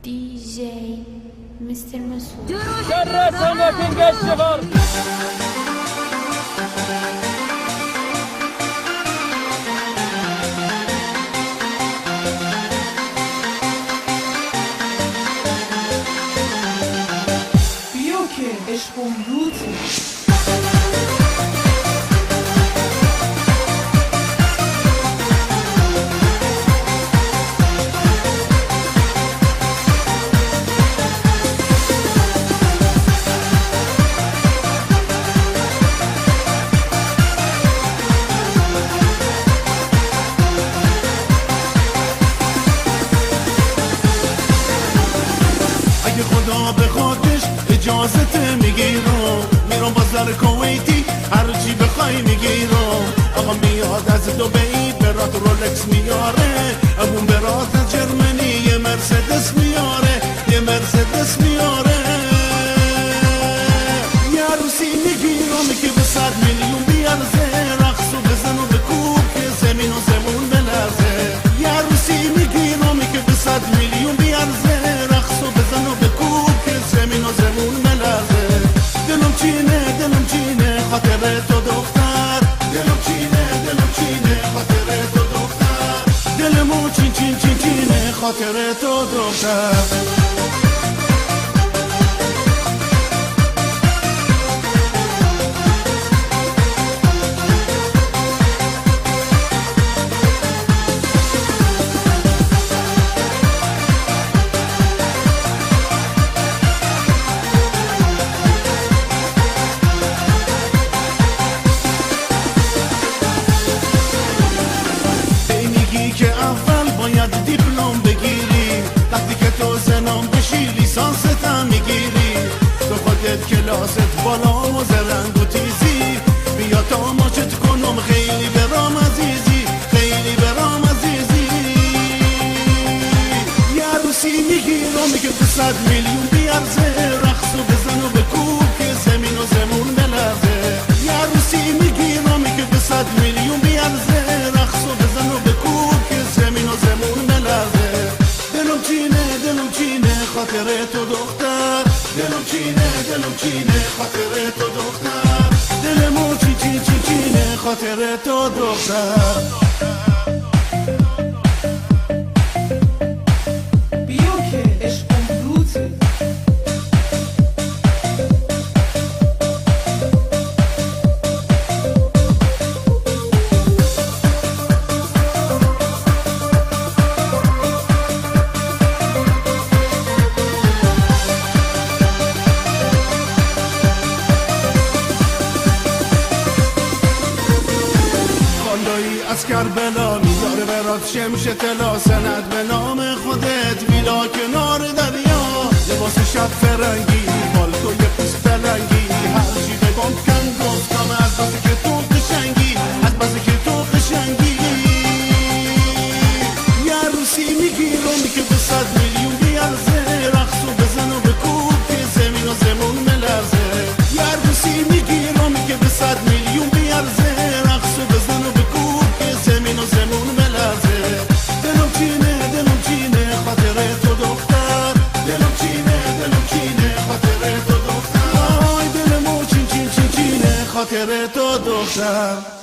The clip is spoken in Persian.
DJ Mr. Masoud. شرسنا في الشغل. بیا که عشقم روته. خدا به خودش اجازت میگیرم میرم بازار کویتی هرچی بخوای میگیرم آقا میاد از دبی برات رولکس میاره ابون برات از جرمنی یه مرسدس میاره یه مرسدس میاره یه عروسی میگیرم که به 100 میلیون بیارزه رقص و بزن و بکوب که زمین و زمون بلرزه یه عروسی میگیرم که به 100 میلیون بیارزه رقص و بزن و بکوب که زمین و زمون بلرزه دلم چینه خاطر تو دختر دلم چینه خاطر تو دختر دلمو چینه خاطر تو دختر که اول باید دیپلم بگیری وقتی که تو زنم بشی لیسانست هم میگیری تو خودت کلاست بالا و زرنگ و تیزی بیا تا ماچت کنم خیلی برام عزیزی خیلی برام عزیزی یه عروسی میگیرم که به 100 میلیون بیارزه رقص و بزن و بکوب که زمین و زمون بلرزه یه عروسی میگیرم که به 100 میلیون بیارزه رقص و بزن و بکوب زمین و زمون بلرزه دلم چینه خاطر تو دختر دلم چینه خاطر تو دختر دلمو چینه خاطر تو دختر بیا که عشقم روته. از کربلا میذاره برات شمش طلا سند به نام خودت ویلا کنار دریا لباس شب فرنگی بالتوی پوست پلنگی هرچی بگم کن گفتم از بازی که تو قشنگی از بازی که تو قشنگی یه عروسی میگیرم که به 100 میلیون بیارزه رقص و بزن و بکوب که زمین و زمون ملرزه یه عروسی میگیرم که به 100 میلیون بیارزه رقص و بزن و بکوب زمین و زمون بلرزه دلم چینه خاطر تو دختر دلم چینه خاطر تو دختر آی دلمو چینه خاطر تو دختر